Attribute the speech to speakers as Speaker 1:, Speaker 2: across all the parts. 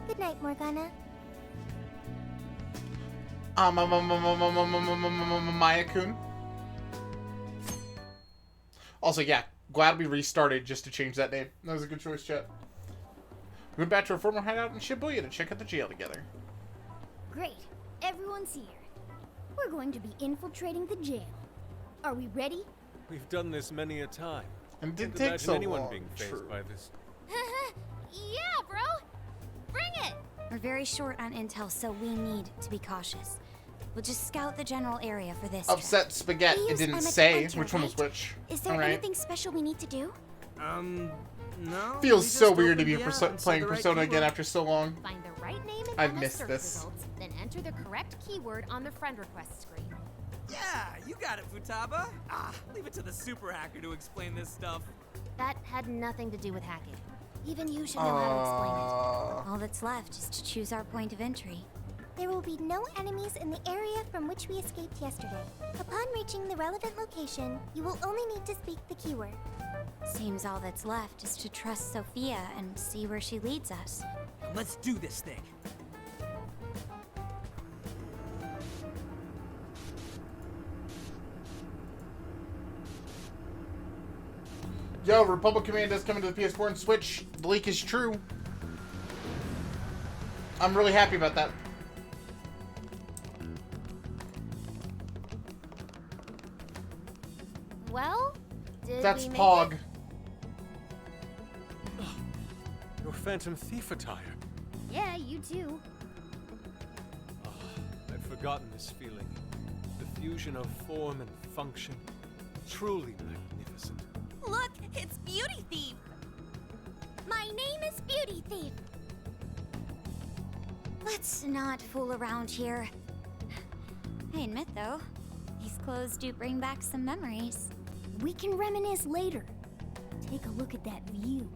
Speaker 1: Good night, Morgana.
Speaker 2: Maya-kun. Also, yeah, glad we restarted just to change that name. That was a good choice, chat. We went back to our former hideout in Shibuya to check out the jail together.
Speaker 1: Great. Everyone's here. We're going to be infiltrating the jail. Are we ready?
Speaker 3: We've done this many a time.
Speaker 2: And it didn't
Speaker 3: Can't
Speaker 2: take so
Speaker 3: anyone
Speaker 2: long.
Speaker 3: being fazed by this.
Speaker 1: Yeah, bro. Bring it.
Speaker 4: We're very short on intel, so we need to be cautious. We'll just scout the general area for this.
Speaker 2: Upset spaghetti. It didn't say which one was which.
Speaker 4: Is there anything special we need to do?
Speaker 5: No.
Speaker 2: Feels so weird to be playing Persona again after so long.
Speaker 6: Find the right name in
Speaker 2: I've
Speaker 6: the
Speaker 2: missed
Speaker 6: search
Speaker 2: this.
Speaker 6: results, then enter the correct keyword on the friend request screen.
Speaker 5: Yeah, you got it, Futaba. Leave it to the super hacker to explain this stuff.
Speaker 6: That had nothing to do with hacking.
Speaker 4: Even you should know how to explain it. All that's left is to choose our point of entry.
Speaker 1: There will be no enemies in the area from which we escaped yesterday. Upon reaching the relevant location, you will only need to speak the keyword.
Speaker 4: Seems all that's left is to trust Sophia and see where she leads us.
Speaker 5: Let's do this thing.
Speaker 2: Yo, Republic Command is coming to the PS4 and Switch. The leak is true. I'm really happy about that.
Speaker 6: Well, did
Speaker 2: That's
Speaker 6: we make
Speaker 2: Pog.
Speaker 6: it?
Speaker 3: Your Phantom Thief attire.
Speaker 6: Yeah, you too.
Speaker 3: I'd forgotten this feeling. The fusion of form and function. Truly magnificent.
Speaker 4: Look, it's Beauty Thief!
Speaker 1: My name is Beauty Thief.
Speaker 4: Let's not fool around here. I admit, though, these clothes do bring back some memories.
Speaker 1: We can reminisce later. Take a look at that view.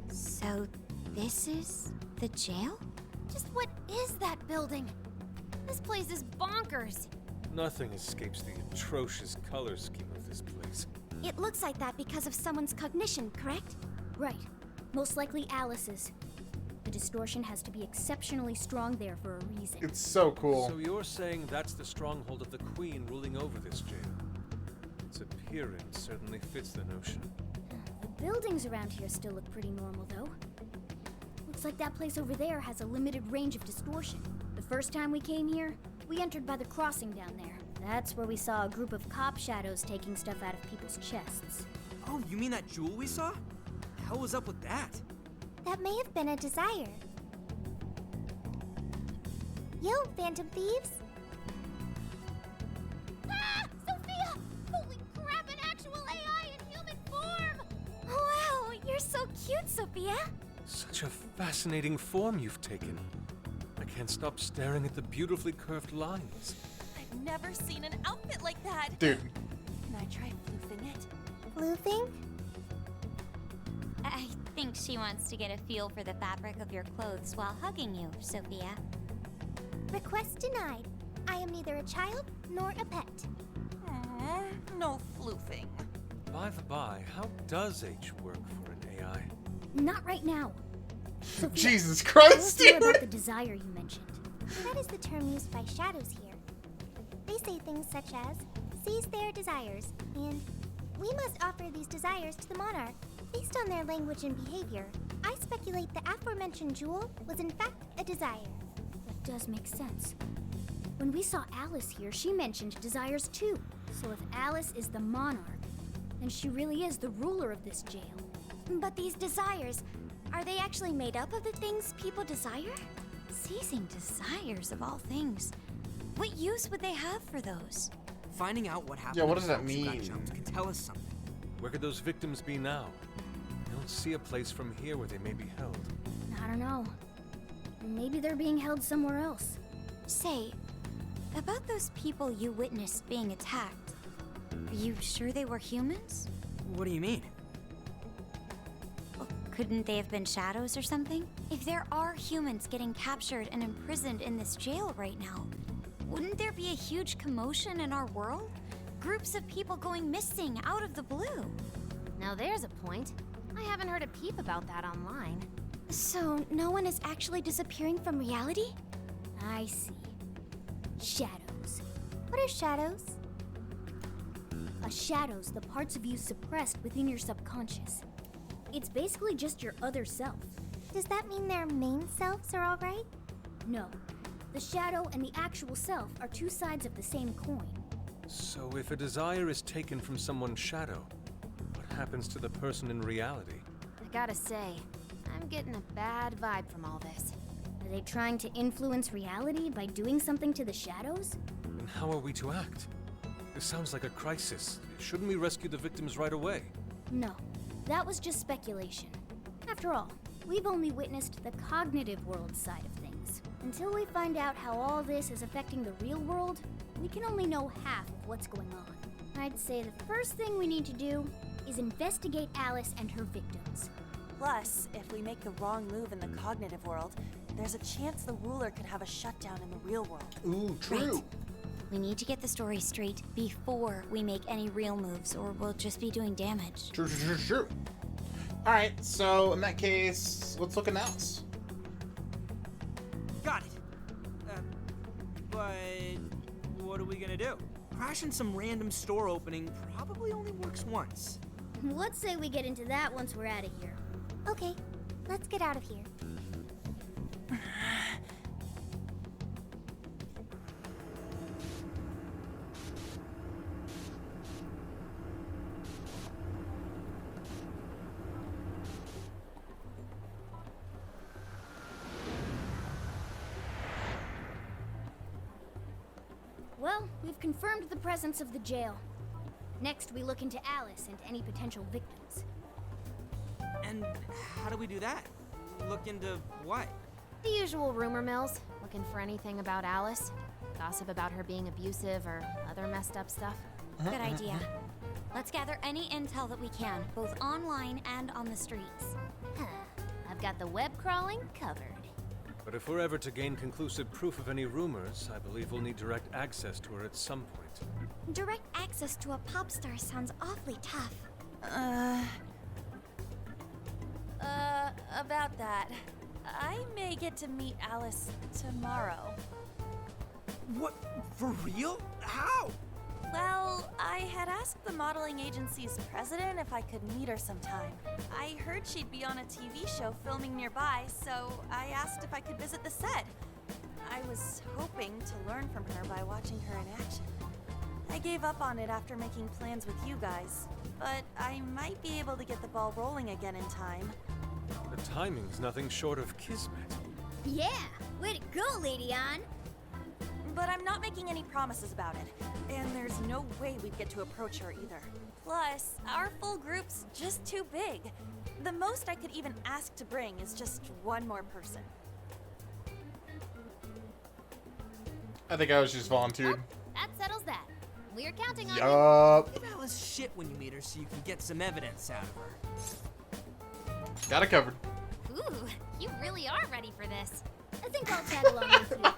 Speaker 4: So, this is the jail?
Speaker 6: Just what is that building? This place is bonkers.
Speaker 3: Nothing escapes the atrocious color scheme of this place.
Speaker 1: It looks like that because of someone's cognition, correct? Right. Most likely Alice's. The distortion has to be exceptionally strong there for a reason.
Speaker 2: It's so cool.
Speaker 3: So you're saying that's the stronghold of the Queen ruling over this jail? Its appearance certainly fits the notion.
Speaker 1: The buildings around here still look pretty normal, though. Looks like that place over there has a limited range of distortion. The first time we came here, we entered by the crossing down there. That's where we saw a group of cop shadows taking stuff out of people's chests.
Speaker 5: Oh, you mean that jewel we saw? The hell was up with that?
Speaker 1: That may have been a desire. Yo, Phantom Thieves!
Speaker 6: Ah! Sophia! Holy crap, an actual AI in human form!
Speaker 1: Wow, you're so cute, Sophia!
Speaker 3: Such a fascinating form you've taken. I can't stop staring at the beautifully curved lines.
Speaker 7: I've never seen an outfit like that.
Speaker 2: Dude.
Speaker 7: Can I try floofing it?
Speaker 1: Floofing?
Speaker 4: I think she wants to get a feel for the fabric of your clothes while hugging you, Sophia.
Speaker 1: Request denied. I am neither a child nor a pet.
Speaker 7: No floofing.
Speaker 3: By the by, how does H work for an AI?
Speaker 1: Not right now. Sophia,
Speaker 2: Jesus
Speaker 1: tell us
Speaker 2: Christ,
Speaker 1: more about
Speaker 2: dude.
Speaker 1: the desire you mentioned. That is the term used by shadows here. They say things such as, seize their desires, and we must offer these desires to the monarch. Based on their language and behavior, I speculate the aforementioned jewel was in fact a desire. That does make sense. When we saw Alice here, she mentioned desires too. So if Alice is the monarch, then she really is the ruler of this jail.
Speaker 4: But these desires, are they actually made up of the things people desire? Seizing desires of all things. What use would they have for those?
Speaker 5: Finding out what happened
Speaker 2: Yeah, what
Speaker 5: to
Speaker 2: does that
Speaker 5: folks who got
Speaker 2: mean?
Speaker 5: jumped can tell us something.
Speaker 3: Where could those victims be now? I don't see a place from here where they may be held.
Speaker 1: I don't know. Maybe they're being held somewhere else.
Speaker 4: Say, about those people you witnessed being attacked, are you sure they were humans?
Speaker 5: What do you mean?
Speaker 4: Well, couldn't they have been shadows or something? If there are humans getting captured and imprisoned in this jail right now, wouldn't there be a huge commotion in our world? Groups of people going missing out of the blue.
Speaker 6: Now there's a point. I haven't heard a peep about that online.
Speaker 1: So, no one is actually disappearing from reality? I see. Shadows. What are shadows? A shadow's the parts of you suppressed within your subconscious. It's basically just your other self. Does that mean their main selves are alright? No. The shadow and the actual self are two sides of the same coin.
Speaker 3: So if a desire is taken from someone's shadow, what happens to the person in reality?
Speaker 6: I gotta say, I'm getting a bad vibe from all this.
Speaker 1: Are they trying to influence reality by doing something to the shadows?
Speaker 3: And how are we to act? This sounds like a crisis. Shouldn't we rescue the victims right away?
Speaker 1: No. That was just speculation. After all, we've only witnessed the cognitive world side of things. Until we find out how all this is affecting the real world, we can only know half of what's going on. I'd say the first thing we need to do is investigate Alice and her victims.
Speaker 7: Plus, if we make the wrong move in the cognitive world, there's a chance the ruler could have a shutdown in the real world.
Speaker 2: Ooh, true.
Speaker 4: Right. We need to get the story straight before we make any real moves, or we'll just be doing damage.
Speaker 2: True. Alright, so in that case, let's look at Alice.
Speaker 5: Got it. But what are we gonna do? Crashing some random store opening probably only works once.
Speaker 1: Let's say we get into that once we're out of here. Okay, let's get out of here. Well, we've confirmed the presence of the jail. Next, we look into Alice and any potential victims.
Speaker 5: And how do we do that? Look into what?
Speaker 6: The usual rumor mills, looking for anything about Alice. Gossip about her being abusive or other messed up stuff.
Speaker 4: Good idea. Let's gather any intel that we can, both online and on the streets.
Speaker 6: I've got the web crawling covered.
Speaker 3: But if we're ever to gain conclusive proof of any rumors, I believe we'll need direct access to her at some point.
Speaker 4: Direct access to a pop star sounds awfully tough.
Speaker 7: About that. I may get to meet Alice tomorrow.
Speaker 5: What? For real? How?
Speaker 7: Well, I had asked the modeling agency's president if I could meet her sometime. I heard she'd be on a TV show filming nearby, so I asked if I could visit the set. I was hoping to learn from her by watching her in action. I gave up on it after making plans with you guys, but I might be able to get the ball rolling again in time.
Speaker 3: The timing's nothing short of kismet.
Speaker 1: Yeah! Way to go, Lady Ann!
Speaker 7: But I'm not making any promises about it, and there's no way we'd get to approach her either. Plus, our full group's just too big. The most I could even ask to bring is just one more person.
Speaker 2: I think I was just volunteered.
Speaker 6: That settles that. We're counting on it.
Speaker 2: Yup.
Speaker 5: Give Alice shit when you meet her so you can get some evidence out of her.
Speaker 2: Got it covered.
Speaker 6: Ooh, you really are ready for this.
Speaker 1: I think I'll tag along with you.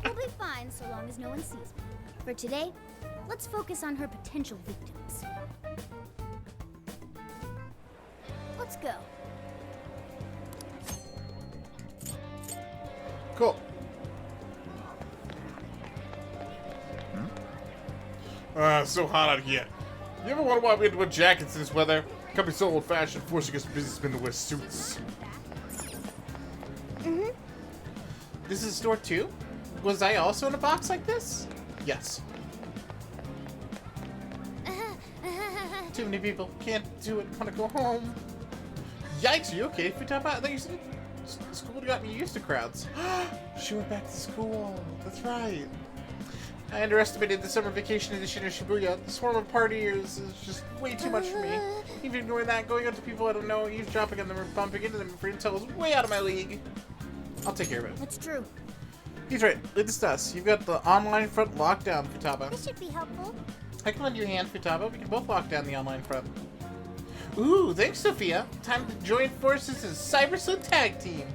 Speaker 1: We'll be fine so long as no one sees me. For today, let's focus on her potential victims. Let's go.
Speaker 2: Cool. It's so hot out here. You ever wonder why we had to wear jackets in this weather? Company's so old-fashioned, forcing us businessmen to wear suits. This is store 2? Was I also in a box like this? Yes. Too many people. Can't do it. Want to go home. Yikes, are you okay? Futaba? I thought you said school got me used to crowds. She went back to school. That's right. I underestimated the summer vacation edition of Shibuya. The swarm of partiers is just way too much for me. Even ignoring that, going up to people I don't know, eavesdropping on them or bumping into them for intel is way out of my league. I'll take care of it.
Speaker 1: That's true.
Speaker 2: He's right. Lead this to us. You've got the online front locked down, Futaba.
Speaker 1: This should be helpful.
Speaker 2: I can lend you a hand, Futaba. We can both lock down the online front. Ooh, thanks, Sophia. Time to join forces as Cyber Sleuth Tag Team.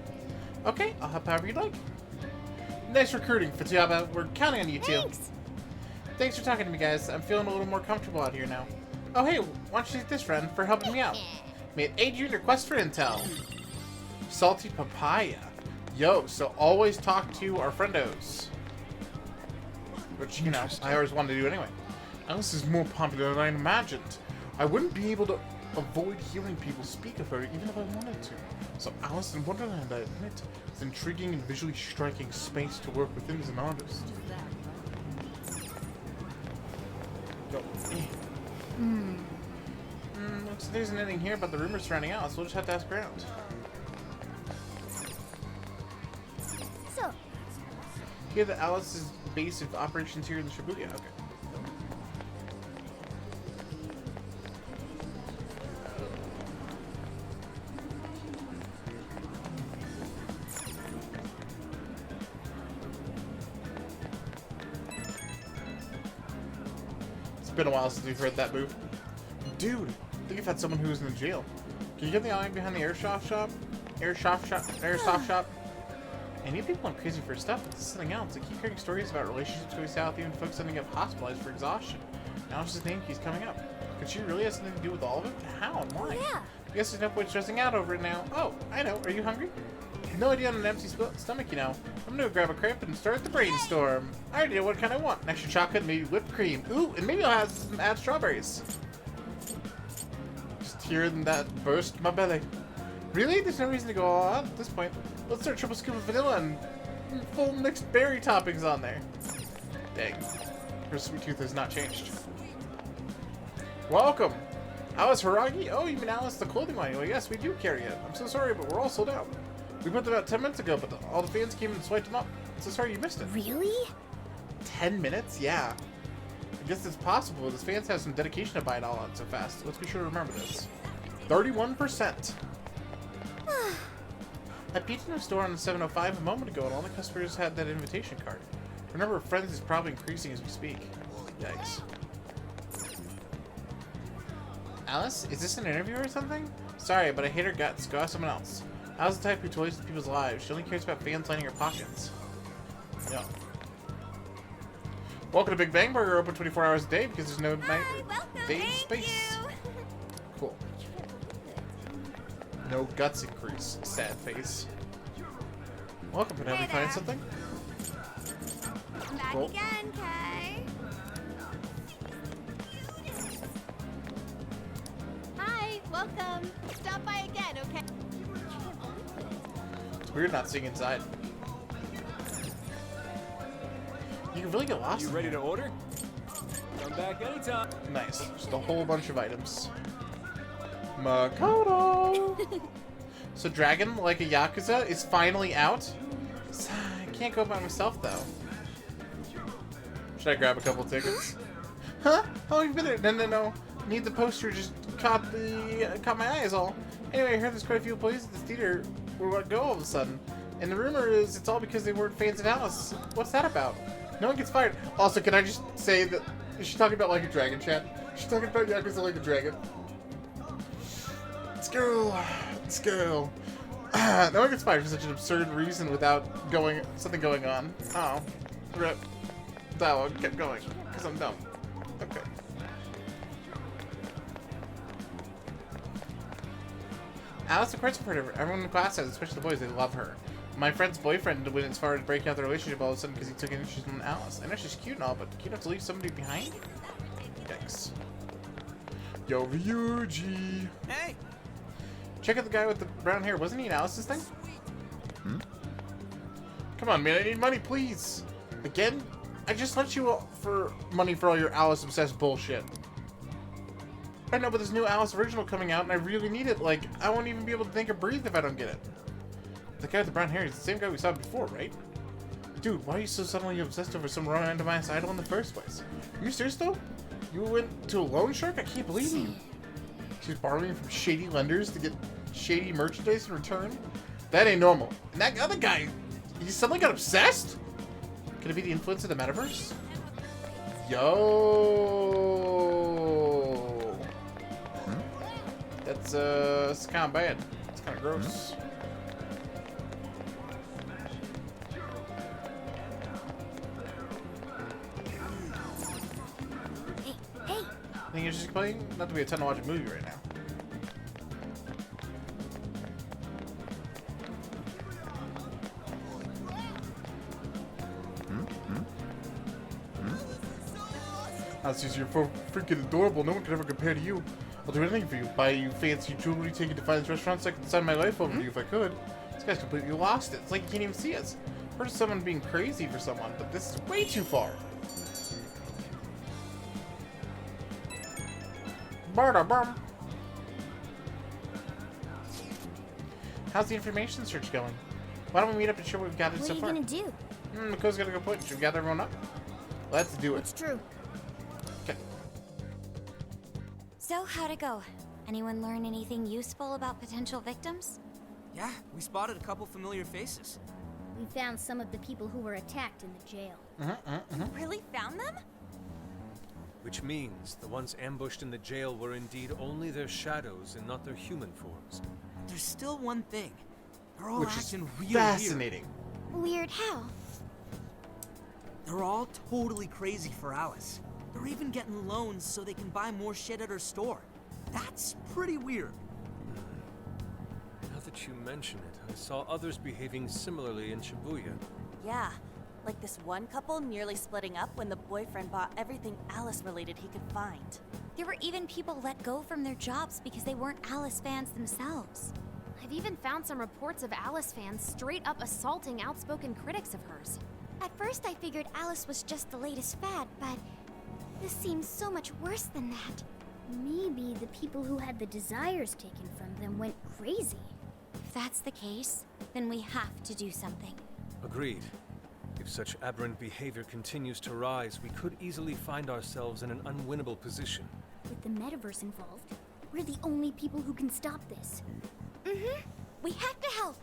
Speaker 2: Okay, I'll help however you'd like. Nice recruiting, Futaba. We're counting on you two.
Speaker 1: Thanks.
Speaker 2: Thanks for talking to me, guys. I'm feeling a little more comfortable out here now. Oh, hey, why don't you take this, friend, for helping me out? May it aid you in your quest for intel. Salty papaya. Yo, so always talk to our friendos. Which, you know, I always wanted to do anyway. Alice is more popular than I imagined. I wouldn't be able to avoid hearing people speak of her even if I wanted to. So Alice in Wonderland, I admit, is an intriguing and visually striking space to work within as an artist. Yo. Looks like there isn't anything here about the rumors surrounding Alice. We'll just have to ask around.
Speaker 1: So,
Speaker 2: Here that Alice's base of operations here in the Shibuya. Okay. It's been a while since we've heard that move. Dude, I think I've had someone who was in the jail. Can you get the eye behind the airsoft shop? Airsoft shop? And you people went crazy for stuff, but this is something else. I keep hearing stories about relationships going south, even folks ending up hospitalized for exhaustion. Now his name keeps coming up. Could she really have something to do with all of it? How and why?
Speaker 1: yeah.
Speaker 2: I guess there's no point stressing out over it now. Oh, I know. Are you hungry? No idea on an empty stomach, you know. I'm gonna go grab a crepe and start the brainstorm. I already know what kind I want. An extra chocolate, maybe whipped cream. Ooh, and maybe I'll add strawberries. Just hearing that burst my belly. Really? There's no reason to go all out at this point. Let's start triple scoop of vanilla and full mixed berry toppings on there. Dang. Her sweet tooth has not changed. Welcome! Alice Haragi? Oh, you mean Alice the clothing line? Well, yes, we do carry it. I'm so sorry, but we're all sold out. We put them out 10 minutes ago, but all the fans came and swiped them up. So sorry you missed it.
Speaker 1: Really?
Speaker 2: 10 minutes? Yeah. I guess it's possible, but the fans have some dedication to buy it all out so fast. Let's be sure to remember this. 31%. I peeked in a store on the 705 a moment ago, and all the customers had that invitation card. The number of friends is probably increasing as we speak. Yikes. Alice, is this an interview or something? Sorry, but I hate her guts. Go ask someone else. Alice the type who toys with people's lives. She only cares about fans lining her pockets. No. Welcome to Big Bang Burger, open 24 hours a day because there's no night day space. Cool. No guts increase. Sad face. Welcome, can I help you find something?
Speaker 7: I'm back
Speaker 2: Cool.
Speaker 7: again, Kay.
Speaker 6: Hi, welcome. Stop by again, okay?
Speaker 2: It's weird not seeing inside. You can really get lost.
Speaker 3: You ready to order? Come back anytime.
Speaker 2: Nice. Just a whole bunch of items. Makoto! So Dragon, like a Yakuza, is finally out? I can't go by myself, though. Should I grab a couple tickets? Huh? Oh, you've been there. No. Need the poster just caught my eye is all. Anyway, I heard there's quite a few employees at this theater were let go all of a sudden. And the rumor is it's all because they weren't fans of Alice. What's that about? No one gets fired. Also, can I just say that she's talking about like a dragon, chat? She's talking about Yakuza like a dragon. Let's go. No one gets fired for such an absurd reason without something going on. Oh, rip. That one kept going because I'm dumb. Okay. Alice, of course, I've heard of her. Everyone in the class has, especially the boys. They love her. My friend's boyfriend went as far as breaking out the relationship all of a sudden because he took an interest in Alice. I know she's cute and all, but cute enough to leave somebody behind? Yikes. Yo, Ryuji.
Speaker 5: Hey!
Speaker 2: Check out the guy with the brown hair. Wasn't he in Alice's thing? Come on, man. I need money, please. Again? I just let you for money for all your Alice-obsessed bullshit. I know, but there's new Alice original coming out, and I really need it. Like, I won't even be able to think or breathe if I don't get it. The guy with the brown hair is the same guy we saw before, right? Dude, why are you so suddenly obsessed over some randomized idol in the first place? Are you serious, though? You went to a loan shark? I can't believe you. She's borrowing from shady lenders to get shady merchandise in return? That ain't normal. And that other guy, he suddenly got obsessed? Could it be the influence of the metaverse? Yo. That's it's kind of bad. It's kind of gross.
Speaker 1: Hey,
Speaker 2: Think you're just playing? Not to be a ton to watch a movie right now. Alice, you're freaking adorable. No one can ever compare to you. I'll do anything for you. Buy you fancy jewelry, take you to fine restaurants. I could sign my life over to you if I could. This guy's completely lost it. It's like he can't even see us. Heard of someone being crazy for someone, but this is way too far. Bum. How's the information search going? Why don't we meet up and share what we've gathered so far?
Speaker 1: What are you gonna do?
Speaker 2: Makoto's gonna go put. Should we gather everyone up? Let's do it.
Speaker 6: It's true.
Speaker 2: Okay.
Speaker 4: So, how'd it go? Anyone learn anything useful about potential victims?
Speaker 5: Yeah, we spotted a couple familiar faces.
Speaker 1: We found some of the people who were attacked in the jail.
Speaker 7: Really found them?
Speaker 3: Which means the ones ambushed in the jail were indeed only their shadows and not their human forms.
Speaker 5: There's still one thing. They're all
Speaker 2: Which is
Speaker 5: acting real
Speaker 2: fascinating.
Speaker 1: Weird how?
Speaker 5: They're all totally crazy for Alice. They're even getting loans so they can buy more shit at her store. That's pretty weird.
Speaker 3: Now that you mention it, I saw others behaving similarly in Shibuya.
Speaker 7: Yeah, like this one couple nearly splitting up when the boyfriend bought everything Alice-related he could find.
Speaker 4: There were even people let go from their jobs because they weren't Alice fans themselves.
Speaker 6: I've even found some reports of Alice fans straight up assaulting outspoken critics of hers.
Speaker 1: At first I figured Alice was just the latest fad, but this seems so much worse than that. Maybe the people who had the desires taken from them went crazy.
Speaker 4: If that's the case, then we have to do something.
Speaker 3: Agreed. If such aberrant behavior continues to rise, we could easily find ourselves in an unwinnable position.
Speaker 1: With the metaverse involved, we're the only people who can stop this.
Speaker 4: We have to help!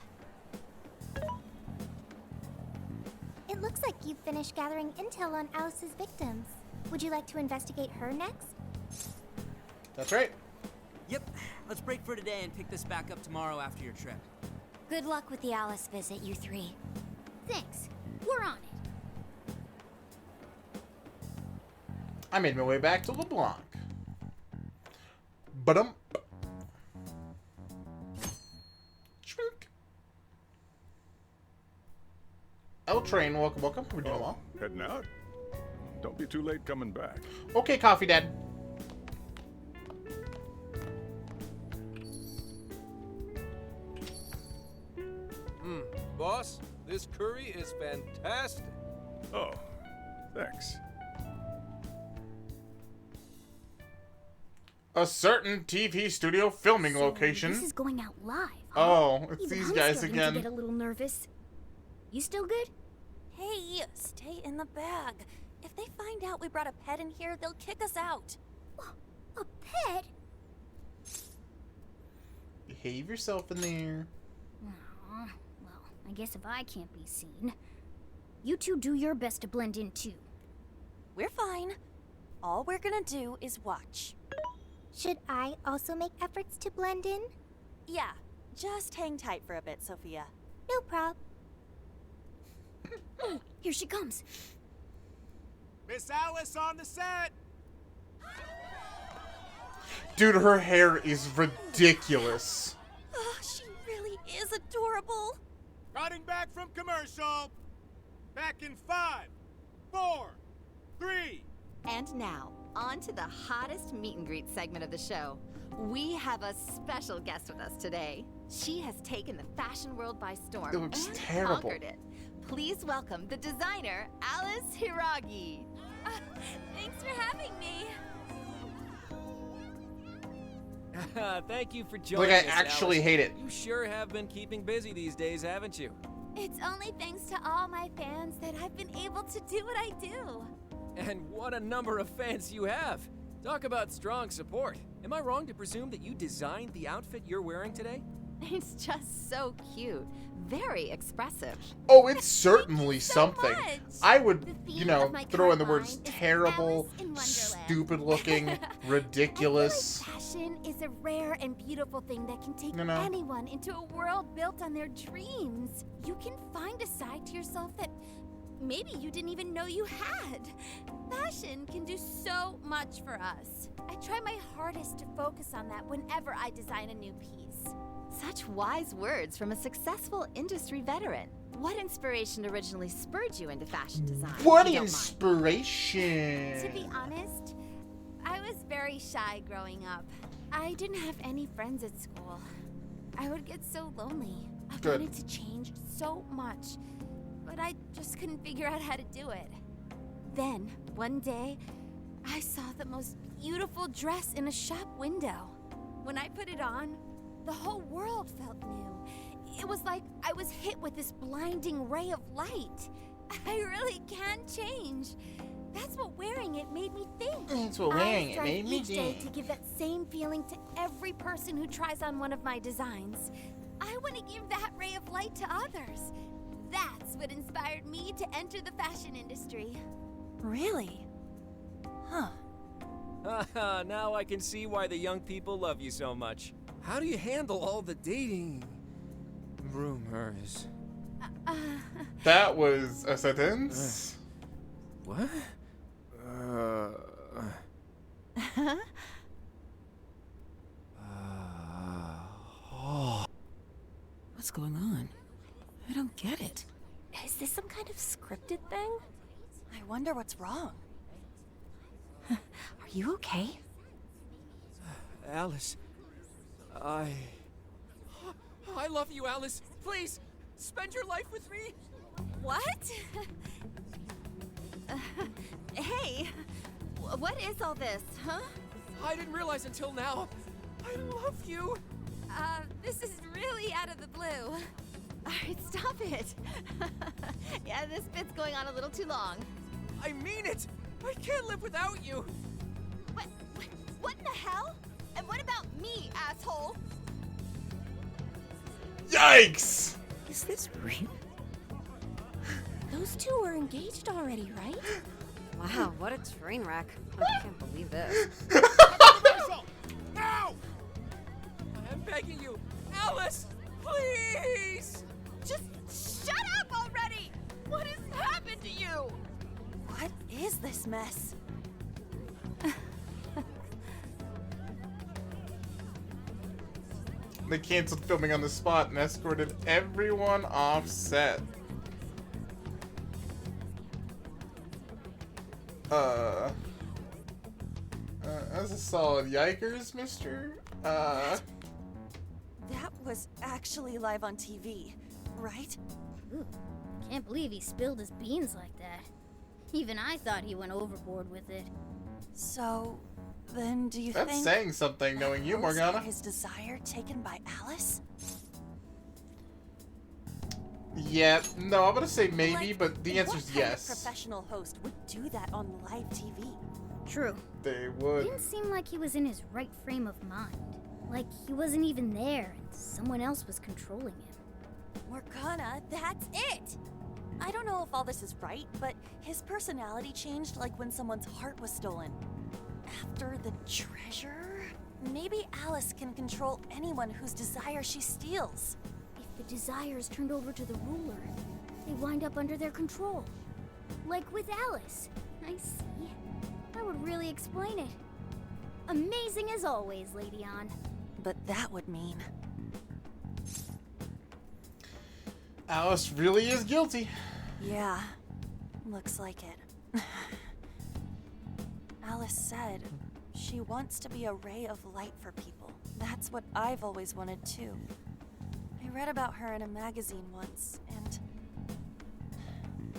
Speaker 1: It looks like you've finished gathering intel on Alice's victims. Would you like to investigate her next?
Speaker 2: That's right.
Speaker 5: Yep, let's break for today and pick this back up tomorrow after your trip.
Speaker 4: Good luck with the Alice visit, you three.
Speaker 1: Thanks. We're on it.
Speaker 2: I made my way back to LeBlanc. Ba-dum. Shmink. L Train, welcome. We're doing well.
Speaker 8: Heading out? Don't be too late coming back.
Speaker 2: Okay, Coffee Dad.
Speaker 9: Boss, this curry is fantastic.
Speaker 8: Oh, thanks.
Speaker 2: A certain TV studio filming location.
Speaker 1: This is going out live.
Speaker 2: Oh, it's
Speaker 1: Even
Speaker 2: these
Speaker 1: I'm
Speaker 2: guys
Speaker 1: starting
Speaker 2: again.
Speaker 1: to get a little nervous. You still good?
Speaker 7: Hey, stay in the bag. If they find out we brought a pet in here, they'll kick us out.
Speaker 1: A pet?
Speaker 2: Behave yourself in there.
Speaker 1: Aw, well, I guess if I can't be seen, you two do your best to blend in too.
Speaker 7: We're fine. All we're gonna do is watch.
Speaker 1: Should I also make efforts to blend in?
Speaker 7: Yeah, just hang tight for a bit, Sophia.
Speaker 1: No prob. Here she comes.
Speaker 9: Miss Alice on the set!
Speaker 2: Dude, her hair is ridiculous.
Speaker 7: Oh, she really is adorable.
Speaker 9: Cutting back from commercial. Back in 5, 4, 3.
Speaker 10: And now, on to the hottest meet and greet segment of the show. We have a special guest with us today. She has taken the fashion world by storm
Speaker 2: It looks
Speaker 10: and
Speaker 2: terrible.
Speaker 10: conquered it. Please welcome the designer, Alice Hiragi.
Speaker 7: Thanks for having me.
Speaker 11: Thank you for joining
Speaker 2: Like, I
Speaker 11: us,
Speaker 2: actually
Speaker 11: Alice.
Speaker 2: hate it.
Speaker 11: You sure have been keeping busy these days, haven't you?
Speaker 7: It's only thanks to all my fans that I've been able to do what I do.
Speaker 11: And what a number of fans you have. Talk about strong support. Am I wrong to presume that you designed the outfit you're wearing today?
Speaker 10: It's just so cute. Very expressive.
Speaker 2: Oh, it's certainly something.
Speaker 7: much.
Speaker 2: I would,
Speaker 1: The
Speaker 2: you
Speaker 1: theme
Speaker 2: know,
Speaker 1: of my
Speaker 2: throw in the
Speaker 1: current
Speaker 2: words
Speaker 1: line is
Speaker 2: terrible,
Speaker 1: Alice in Wonderland.
Speaker 2: stupid looking, ridiculous.
Speaker 7: I feel like passion is a rare and beautiful thing that can take
Speaker 2: You know?
Speaker 7: anyone into a world built on their dreams. You can find a side to yourself that maybe you didn't even know you had. Passion can do so much for us. I try my hardest to focus on that whenever I design a new piece.
Speaker 10: Such wise words from a successful industry veteran. what inspiration originally spurred you into fashion design?
Speaker 2: What
Speaker 10: if you don't mind?
Speaker 2: inspiration?
Speaker 12: To be honest, I was very shy growing up. I didn't have any friends at school. I would get so lonely. I
Speaker 2: Good.
Speaker 12: wanted to change so much, but I just couldn't figure out how to do it. Then, one day, I saw the most beautiful dress in a shop window. When I put it on, the whole world felt new. It was like I was hit with this blinding ray of light. I really can change. That's what wearing it made me think.
Speaker 2: That's what wearing it made me
Speaker 12: each day
Speaker 2: think.
Speaker 12: to give that same feeling to every person who tries on one of my designs. I want to give that ray of light to others. That's what inspired me to enter the fashion industry.
Speaker 7: Really? Huh.
Speaker 11: Haha, now I can see why the young people love you so much. How do you handle all the dating rumors?
Speaker 2: That was a sentence.
Speaker 11: What?
Speaker 5: What's going on? I don't get it.
Speaker 7: Is this some kind of scripted thing? I wonder what's wrong.
Speaker 10: Are you okay?
Speaker 11: Alice, I love you, Alice. Please, spend your life with me.
Speaker 10: What? Hey, what is all this, huh?
Speaker 11: I didn't realize until now. I love you.
Speaker 12: This is really out of the blue.
Speaker 10: All right, stop it. Yeah, this bit's going on a little too long.
Speaker 11: I mean it. I can't live without you.
Speaker 10: What in the hell? And what about me, asshole?
Speaker 2: Yikes!
Speaker 5: Is this real?
Speaker 12: Those two were engaged already, right?
Speaker 6: Wow, what a train wreck. I can't believe this.
Speaker 9: Now!
Speaker 11: I'm begging you, Alice, please.
Speaker 10: Just shut up already! What has happened to you?
Speaker 7: What is this mess?
Speaker 2: They canceled filming on the spot and escorted everyone off set. That's a solid yikers, mister.
Speaker 7: That was actually live on TV, right?
Speaker 13: Ooh, can't believe he spilled his beans like that. Even I thought he went overboard with it.
Speaker 7: So, then do you
Speaker 2: That's
Speaker 7: think
Speaker 2: saying something, knowing you,
Speaker 7: Haru's
Speaker 2: Morgana.
Speaker 7: had his desire taken by Alice?
Speaker 2: Yeah, no, I'm gonna say maybe,
Speaker 7: Like,
Speaker 2: but the answer's
Speaker 7: what kind of
Speaker 2: yes.
Speaker 7: professional host would do that on live TV?
Speaker 13: True.
Speaker 2: They would.
Speaker 13: Didn't seem like he was in his right frame of mind. Like he wasn't even there and someone else was controlling him.
Speaker 7: Morgana, that's it! I don't know if all this is right, but his personality changed like when someone's heart was stolen. After the treasure? Maybe Alice can control anyone whose desire she steals.
Speaker 13: If the desire is turned over to the ruler, they wind up under their control. Like with Alice. I see. That would really explain it. Amazing as always, Lady Ann.
Speaker 7: But that would mean...
Speaker 2: Alice really is guilty.
Speaker 7: Yeah, looks like it. Alice said she wants to be a ray of light for people. That's what I've always wanted too. I read about her in a magazine once, and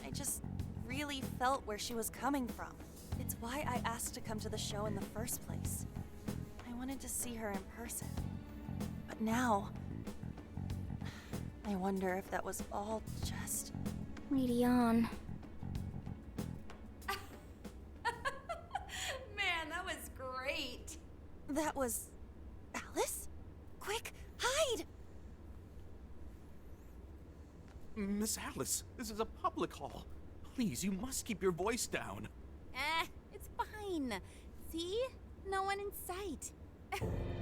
Speaker 7: I just really felt where she was coming from. It's why I asked to come to the show in the first place. I wanted to see her in person. But now, I wonder if that was all just...
Speaker 13: Lady Ann.
Speaker 7: Man, that was great. That was... Alice? Quick, hide!
Speaker 5: Miss Alice, this is a public hall. Please, you must keep your voice down.
Speaker 12: It's fine. See? No one in sight.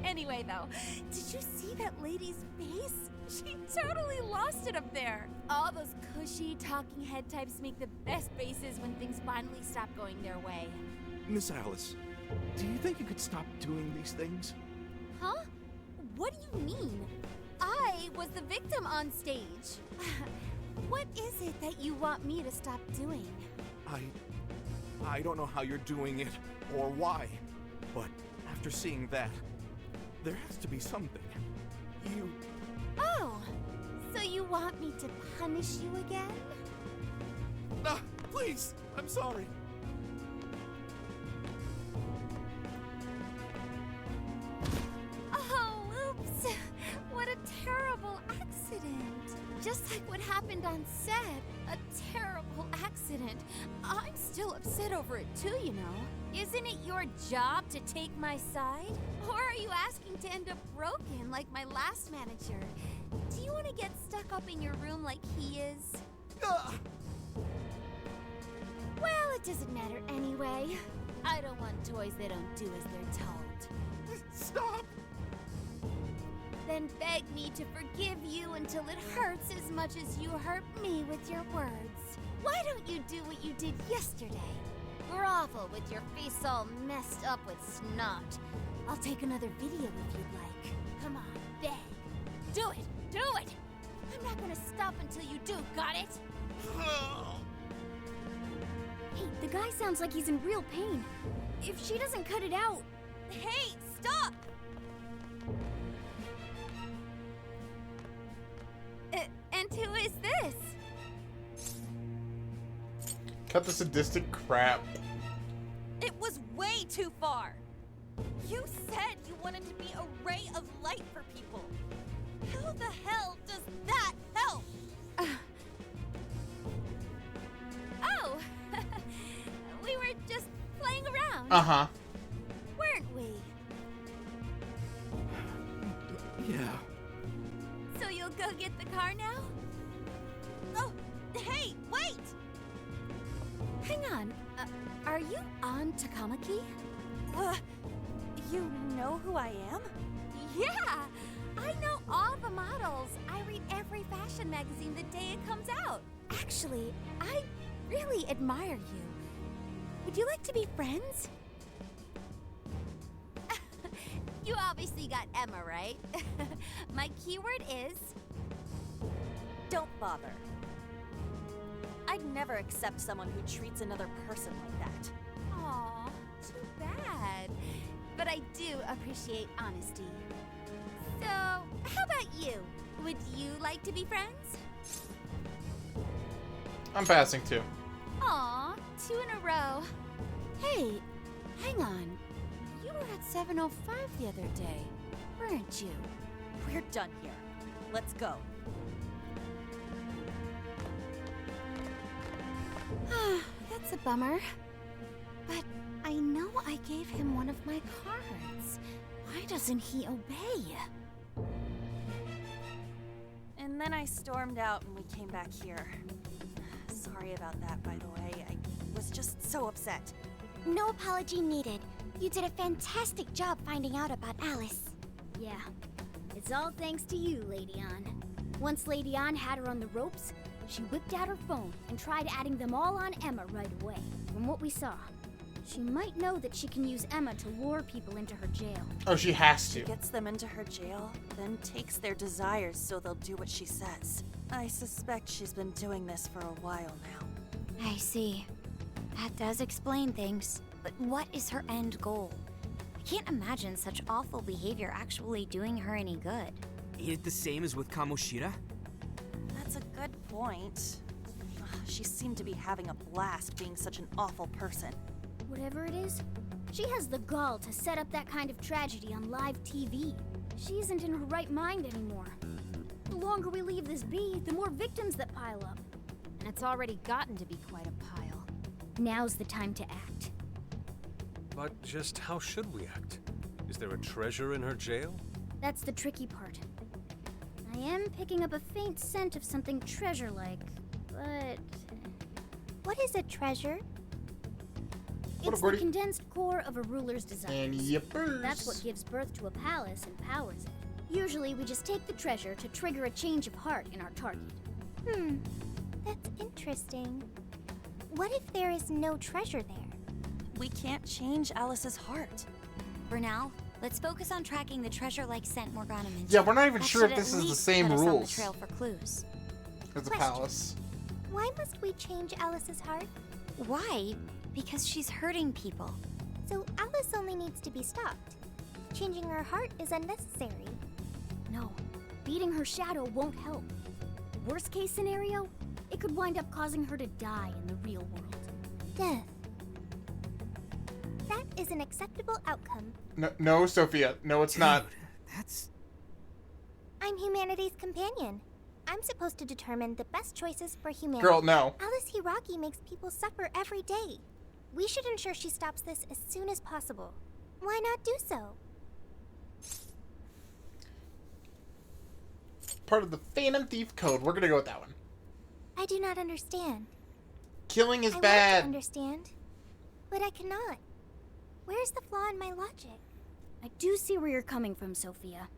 Speaker 12: Anyway, though, did you see that lady's face? She totally lost it up there. All those cushy, talking head types make the best faces when things finally stop going their way.
Speaker 5: Miss Alice, do you think you could stop doing these things?
Speaker 12: Huh? What do you mean? I was the victim on stage. What is it that you want me to stop doing?
Speaker 14: I don't know how you're doing it or why, but after seeing that, there has to be something. You...
Speaker 12: Oh, so you want me to punish you again?
Speaker 14: No, please, I'm sorry.
Speaker 12: Oh, oops. What a terrible accident. Just like what happened on set. A terrible accident. I'm still upset over it too, you know. Isn't it your job to take my side? Or are you asking to end up broken like my last manager? Do you want to get stuck up in your room like he is? Well, it doesn't matter anyway. I don't want toys that don't do as they're told.
Speaker 14: Stop!
Speaker 12: Then beg me to forgive you until it hurts as much as you hurt me with your words. Why don't you do what you did yesterday? Grovel with your face all messed up with snot. I'll take another video if you'd like. Come on, beg. Do it! Do it! I'm not gonna stop until you do, got it?
Speaker 13: Hey, the guy sounds like he's in real pain. If she doesn't cut it out...
Speaker 7: Hey, stop!
Speaker 12: And who is this?
Speaker 2: Cut the sadistic crap.
Speaker 7: It was way too far. You said you wanted to be a ray of light for people. How the hell does that help?
Speaker 12: Oh! We were just playing around.
Speaker 2: Uh-huh.
Speaker 12: Weren't we?
Speaker 14: Yeah.
Speaker 12: So you'll go get the car now?
Speaker 7: Oh, hey, wait!
Speaker 12: Hang on. Are you on Takamaki?
Speaker 7: You know who I am?
Speaker 12: Yeah! I know all the models. I read every fashion magazine the day it comes out. Actually, I really admire you. Would you like to be friends? You obviously got Emma, right? My keyword is...
Speaker 7: Don't bother. I'd never accept someone who treats another person like that.
Speaker 12: Aw, too bad. But I do appreciate honesty. So, how about you? Would you like to be friends?
Speaker 2: I'm passing too.
Speaker 12: Aw, 2 in a row. Hey, hang on. You were at 7:05 the other day, weren't you?
Speaker 7: We're done here. Let's go.
Speaker 12: That's a bummer. But I know I gave him one of my cards. Why doesn't he obey?
Speaker 7: And then I stormed out and we came back here. Sorry about that, by the way. I was just so upset.
Speaker 1: No apology needed. You did a fantastic job finding out about Alice.
Speaker 13: Yeah, it's all thanks to you, Lady Ann. Once Lady Ann had her on the ropes, she whipped out her phone and tried adding them all on Emma right away. From what we saw, she might know that she can use Emma to lure people into her jail.
Speaker 2: Oh, she has to.
Speaker 7: She gets them into her jail, then takes their desires so they'll do what she says. I suspect she's been doing this for a while now.
Speaker 4: I see. That does explain things. But what is her end goal? I can't imagine such awful behavior actually doing her any good.
Speaker 5: Ain't it the same as with Kamoshida?
Speaker 7: That's a good point. She seemed to be having a blast being such an awful person.
Speaker 13: Whatever it is, she has the gall to set up that kind of tragedy on live TV. She isn't in her right mind anymore. The longer we leave this be, the more victims that pile up.
Speaker 6: And it's already gotten to be quite a pile.
Speaker 13: Now's the time to act.
Speaker 3: But just how should we act? Is there a treasure in her jail?
Speaker 13: That's the tricky part. I am picking up a faint scent of something treasure-like, but...
Speaker 1: What is a treasure?
Speaker 13: It's the condensed core of a ruler's desires.
Speaker 2: And yippers.
Speaker 13: That's what gives birth to a palace and powers it. Usually we just take the treasure to trigger a change of heart in our target.
Speaker 1: That's interesting. What if there is no treasure there?
Speaker 7: We can't change Alice's heart.
Speaker 4: For now, let's focus on tracking the treasure-like scent Morgana mentioned.
Speaker 2: Yeah, we're not even
Speaker 4: That
Speaker 2: sure if
Speaker 4: should
Speaker 2: this
Speaker 4: at
Speaker 2: is the
Speaker 4: least
Speaker 2: same
Speaker 4: put us on the
Speaker 2: rules.
Speaker 4: trail for clues.
Speaker 2: There's a
Speaker 1: Question.
Speaker 2: palace.
Speaker 1: Why must we change Alice's heart?
Speaker 4: Why? Because she's hurting people.
Speaker 1: So Alice only needs to be stopped. Changing her heart is unnecessary.
Speaker 13: No, beating her shadow won't help. Worst case scenario, it could wind up causing her to die in the real world.
Speaker 1: Death. That is an acceptable outcome.
Speaker 2: No, Sophia. No, it's not.
Speaker 5: That's...
Speaker 1: I'm humanity's companion. I'm supposed to determine the best choices for humanity.
Speaker 2: Girl, no.
Speaker 1: Alice Hiragi makes people suffer every day. We should ensure she stops this as soon as possible. Why not do so?
Speaker 2: Part of the Phantom Thief Code. We're gonna go with that one.
Speaker 1: I do not understand.
Speaker 2: Killing is
Speaker 1: I want
Speaker 2: bad.
Speaker 1: to understand, but I cannot. Where's the flaw in my logic?
Speaker 13: I do see where you're coming from, Sophia.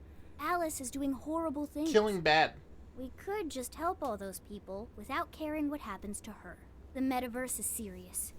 Speaker 13: Alice is doing horrible things.
Speaker 2: Killing bad.
Speaker 13: We could just help all those people without caring what happens to her. The metaverse is serious.